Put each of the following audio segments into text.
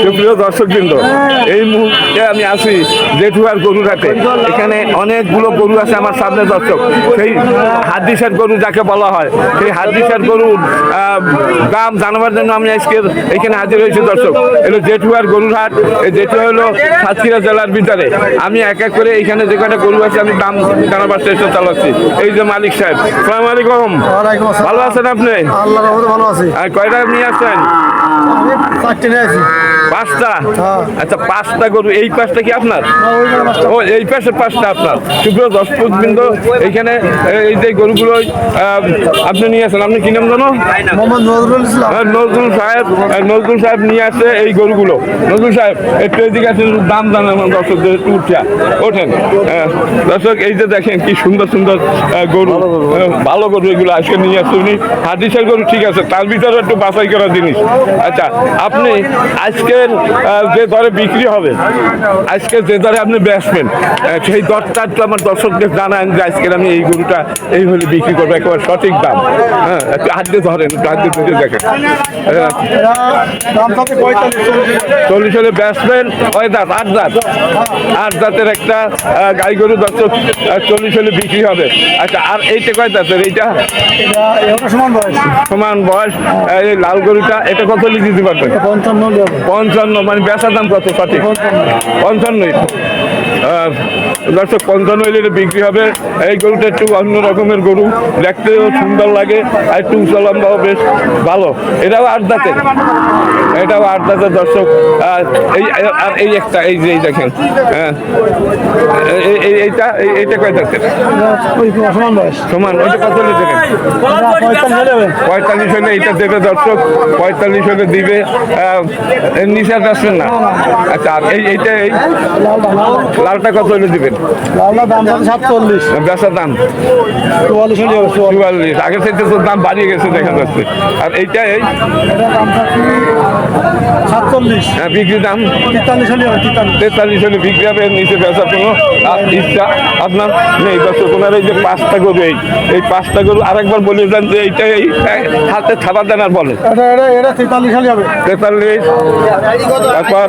সুপ্রিয় দর্শকবৃন্দ, এই মুহূর্তে আমি আছি জেঠুয়ার গরুর হাটে। এখানে অনেকগুলো গরু আছে আমার সামনে দর্শক। সেই হাড্ডিসার গরু যাকে বলা হয়, সেই হাড্ডিসার গরুর দাম জানাবার জন্য আমি আজকে এখানে হাজির হয়েছি দর্শক। এলো জেঠুয়ার গরুর হাট। এই জেঠুয়া হলো সাতক্ষীরা জেলার ভিতরে। আমি এক এক করে এইখানে যে কটা গরু আছে আমি দাম জানাবার চেষ্টা চালাচ্ছি। এই যে মালিক সাহেব, সালাম আলাইকুম। ভালো আছেন আপনি? আল্লাহর রহমতে ভালো আছি। আর কয়টা নিয়ে আসছেন? চারটে নিয়ে আছি। পাঁচটা? আচ্ছা, পাঁচটা গরু। এই পাঁচটা কি আপনার? ও, এই পাশে পাঁচটা আপনার। সুপ্রিয় দর্শকবৃন্দ, এইখানে এই যে গরুগুলো আপনি নিয়ে আসেন, আপনি কি নাম জানো? নজরুল সাহেব। নজরুল সাহেব নিয়ে আসছে এই গরুগুলো। নজরুল সাহেব একটু এদিকে আছেন, দাম জানান দর্শকদের, একটু উঠা ওঠেন। দর্শক, এই যে দেখেন কি সুন্দর সুন্দর গরু, ভালো গরু এগুলো আজকে নিয়ে আসছে উনি। হাড্ডিসার গরু ঠিক আছে, তার ভিতরে একটু বাছাই করা জিনিস। আচ্ছা, আপনি আজকের যে দরে বিক্রি হবে, আজকে যে দরে আপনি বেচবেন, সেই দরটা একটু আমার দর্শকদের জানান যে আজকের আমি এই গরুটা এই হলে বিক্রি করবো, একেবারে সঠিক দাম। হ্যাঁ, একটু হাত দিয়ে ধরেন, একটু হাত দিয়ে ধরে দেখেন। 40 হলে বেচবেন। কয় দাঁত? 8 দাঁত। 8 দাঁতের একটা গাই গরু দর্শক 40 হলে বিক্রি হবে। আচ্ছা, আর এইটা কয় দাঁতের? এইটা সমান বয়স। এই লাল গরুটা, এটা কত হলে দিতে পারবেন? 55। মানে বেচার দাম কত সঠিক? 55। দর্শক, 55 হলে বিক্রি হবে। এই গরুটা একটু অন্য রকমের গরু, দেখতেও সুন্দর লাগে, আর একটু লম্বাও বেশ ভালো। এটাও 8 দাঁতের। এটাও 8 দাঁতের দর্শক। এই একটা, এই যে দেখেন, হ্যাঁ, এইটা কয় দাঁতের? সমান। ওইটা কত হলে দেবেন? 45 হলে এইটা দেবে দর্শক। 45 হলে দিবে। নিচে আসবেন না। আচ্ছা, আর এইটা, এই লালটা কত হলে দিবেন? বেচার দাম 44। আগের থেকে তো দাম বাড়িয়ে গেছে দেখা যাচ্ছে। আর এইটা, এই 47। হ্যাঁ, বিক্রি দাম 43 হলে বিক্রি হবে। নিচে বেচার কোনো ইচ্ছা আপনার নেই দর্শক। ওনার এই যে 5টা গরু, এই 5টা গরু আরেকবার বলে দেন যে এইটা, এই হাতে খাবার দেন আর বলেন। 43 হলে হবে। 43, তারপর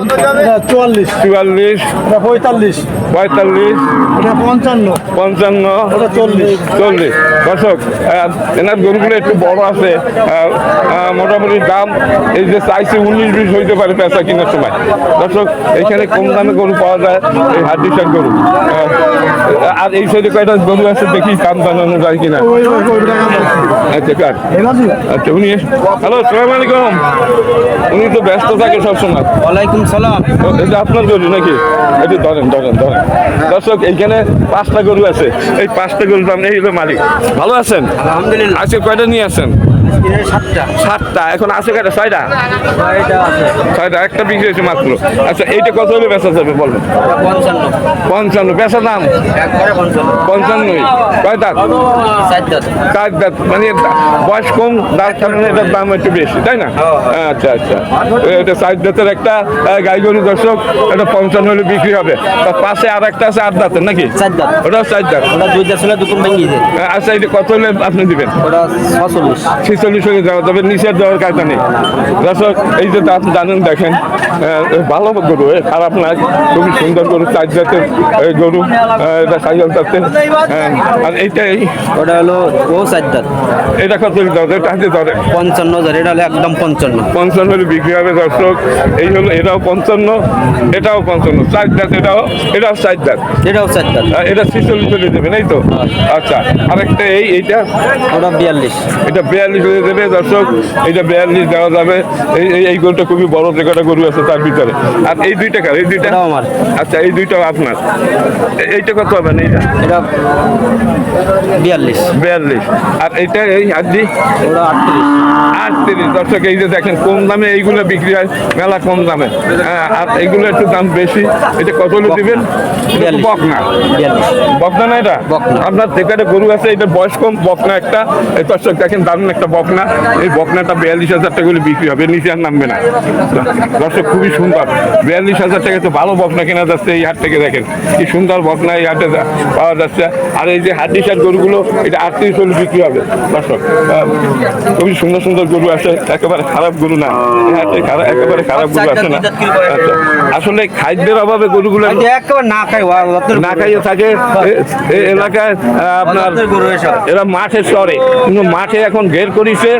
44, 44, 45, 45, 55, 55, 40। দর্শক, এনার গরুগুলো একটু বড় আছে। মোটামুটি দাম এই যে চাইছে 19-20 হইতে পারে পেঁচা কেনার সময়। দর্শক, এখানে কম দামে গরু পাওয়া যায়, এই হাড্ডিসার গরু। আর এই সাইডে কয়টা গরু আছে দেখি, দাম জানানো যায় কিনা। আচ্ছা, কার? আচ্ছা, উনি, হ্যালো, সালাম আলাইকুম। উনি তো ব্যস্ত থাকে সবসময়। ওয়ালাইকুম সালাম। এটা আপনার গরু নাকি? একটু ধরেন। দর্শক, এইখানে 5টা গরু আছে। এই 5টা গরুর দাম এই হলো মালিক। ভালো আছেন? আলহামদুলিল্লাহ। আজকে কয়টা নিয়ে আসছেন? 7টা। 7টা। এখন আছে কয়টা? 6টা। 6টা, একটা বিক্রি হয়েছে মাত্র। আচ্ছা, এইটা কত হলে বেচা যাবে বলেন? 55। বেচা দাম 55। কয় দাঁত? 4 দাঁত। মানে বয়স কম, দাঁত কারণে এটার দাম একটু বেশি, তাই না? আচ্ছা। এটা 4 দাঁতের একটা গাই গরু দর্শক। এটা 55 হলে বিক্রি হবে। তার পাশে আর একটা আছে 8 দাঁতের নাকি? 4 দাঁত। ওটাও 4 দাঁত। ওটা 2 দাঁত ছিল, দুপুর ভেঙে যায়। আচ্ছা, এটা কত হলে আপনি দিবেন? ওটা 46। 46 হলে দেওয়া যাবে। নিচের দেওয়ার কাজটা নেই দর্শক। এই যে আপনি জানেন, দেখেন, ভালো গরু, খারাপ না, খুবই সুন্দর গরু। 4 জাতের গরু, এটা সাইকেল জাতের। আর এইটা, ওটা হলো ও 4 দাঁত। এটা কত দেওয়া যাবে? টাকা ধরে 55,000। এটা হলো একদম 55। 55 হলে বিক্রি হবে দর্শক। এই হলো, এটাও 55, এটাও 55। 4 দাঁত। এটাও 4 দাঁত। এটাও 4 দাঁত। এটা 46 হলে দেবেন, এই তো? আচ্ছা, আরেকটা, এইটা, ওটা 42। এটা 42 হয়ে দেবে দর্শক। এটা 42 দেওয়া যাবে। এই গরুটা খুবই বড়, যে কটা গরু আছে তার ভিতরে। আর এই 2টা কার? এই 2টা আমার। আচ্ছা, এই 2টাও আপনার। এইটা কত হবে? না, এটা 42। 42। আর এইটা, এই হাড্ডি, ওটা 38। 38। দর্শক, এই যে দেখেন, কম দামে এইগুলো বিক্রি হয়, মেলা কম দামে। আর এইগুলো একটু দাম বেশি। এটা কত হলে দিবেন? বকনা। বকনা না এটা? আপনার যেখানে গরু আছে, এটার বয়স কম, বকনা একটা। দর্শক দেখেন, দারুণ একটা বকনা। এই বকনাটা 42,000 টাকা করে বিক্রি হবে, নিচে আর নামবে না। দর্শক খুবই সুন্দর। 42,000 টাকা তো ভালো বকনা কেনা যাচ্ছে এই হাট থেকে। দেখেন কি সুন্দর বকনা এই হাটে পাওয়া যাচ্ছে। আর এই যে হাড্ডিসার গরুগুলো এটা 38 হলে বিক্রি হবে দর্শক। খুবই সুন্দর সুন্দর গরু আছে, একেবারে খারাপ গরু না এই হাটে, একেবারে খারাপ গরু আছে না। আচ্ছা, আসলে খাদ্যের অভাবে গরুগুলো একেবারে না খাই না খাইয়ে থাকে এই এলাকায়। আপনার গরু এসব এরা মাঠে চড়ে, কিন্তু মাঠে এখন ঘের করেছে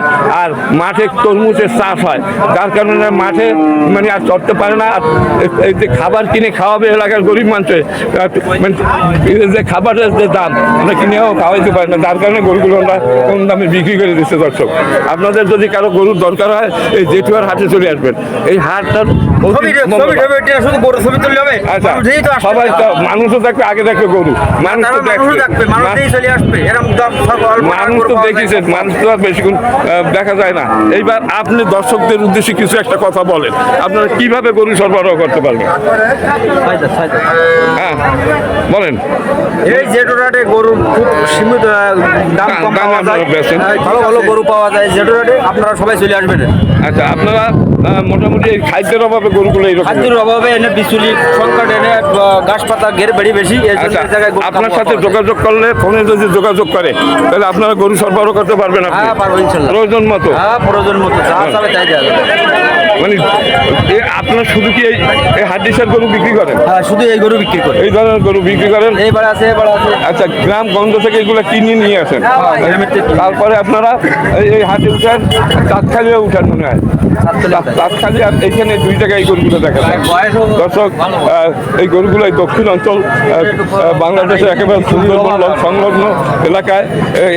আর মাঠে তরমুজের চাষ হয়, যার কারণে মাঠে মানে আর চড়তে পারে না। আর এই যে খাবার কিনে খাওয়াবে এলাকার গরিব মানুষে, মানে এই যে খাবারের যে দাম আমরা কিনেও খাওয়াইতে পারি না, যার কারণে গরুগুলো আমরা কম দামে বিক্রি করে দিচ্ছে দর্শক। আপনাদের যদি কারো গরুর দরকার হয় এই জেঠুয়ার হাটে চলে আসবেন। এই হাটটার শুধু গরু ছবি তুললে হবে? আচ্ছা, মানুষই তো আসবে সবাই তো না। মানুষও দেখবে, আগে দেখবে গরু, মানুষ তো মানুষও দেখবে, মানুষই চলে আসবে। এরকম দাম সব অল্প টাকা মানুষ গরু তো পাওয়া যায়। দেখেছেন, মানুষ তো আর বেশিক্ষণ দেখা যায় না। এইবার আপনি দর্শকদের উদ্দেশ্যে কিছু একটা কথা বলেন, আপনারা কিভাবে গরু সরবরাহ করতে পারবেন? হ্যাঁ বলেন। এই জেটোরাটে গরু খুব সীমিত দাম কম দামে পাওয়া যায়, আপনারা বেচেন। ভালো ভালো গরু পাওয়া যায় জেটোরাটে। আপনারা সবাই চলে আসবেন। আচ্ছা, আপনারা মোটামুটি এই খাদ্যের অভাবে গরুগুলো এইরকম। খাদ্যের অভাবে এনে বিচুলি সংকট এনে গাছ পাতা ঘের বেড়ি বেশি এই জন্য আচ্ছা, এই জায়গায় গরু আপনার কম সাথে পাওয়া যায়। যোগাযোগ করলে, ফোনে যদি যোগাযোগ করে তাহলে আপনারা গরু সরবরাহ করতে পারবেন আপনি হ্যাঁ পারবো ইনশাল্লাহ। প্রয়োজন মতো। হ্যাঁ প্রয়োজন মতো যা চাবে তাই দেওয়া যাবে। মানে আপনার শুধু কি এই হাড্ডিসার গরু বিক্রি করেন? হ্যাঁ শুধু এই গরু বিক্রি করে। এই ধরনের গরু বিক্রি করেন? এইবার আছে এবার আছে। আচ্ছা, গ্রাম গঞ্জ থেকে এগুলো কিনে নিয়ে আসেন, গ্রামের থেকে। তারপরে আপনারা এই হাটে উঠেন, চাঁদখালিও উঠেন মনে হয়। চাঁদখালি আর এখানে দুই জায়গায় এই গরুগুলো দেখা যায় দর্শক। এই গরুগুলো এই দক্ষিণ অঞ্চল বাংলাদেশের একেবারে সুন্দরবন সংলগ্ন এলাকায়,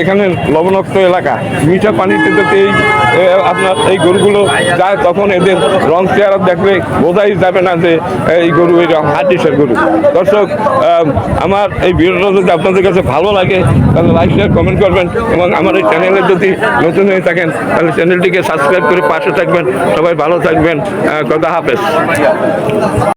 এখানে লবণাক্ত এলাকা, মিঠা পানিতে যদি এই আপনার এই গরুগুলো যায় তখন এদের রং চেহারা দেখলে বোঝাই যাবে না যে এই গরু এই হাড্ডিসার গরু। দর্শক, আমার এই ভিডিওটা যদি আপনাদের কাছে ভালো লাগে তাহলে লাইক শেয়ার কমেন্ট করবেন, এবং আমার এই চ্যানেলে যদি নতুন হয়ে থাকেন তাহলে চ্যানেলটিকে সাবস্ক্রাইব করে পাশে থাকবেন। সবাই ভালো থাকবেন, খোদা হাফেজ।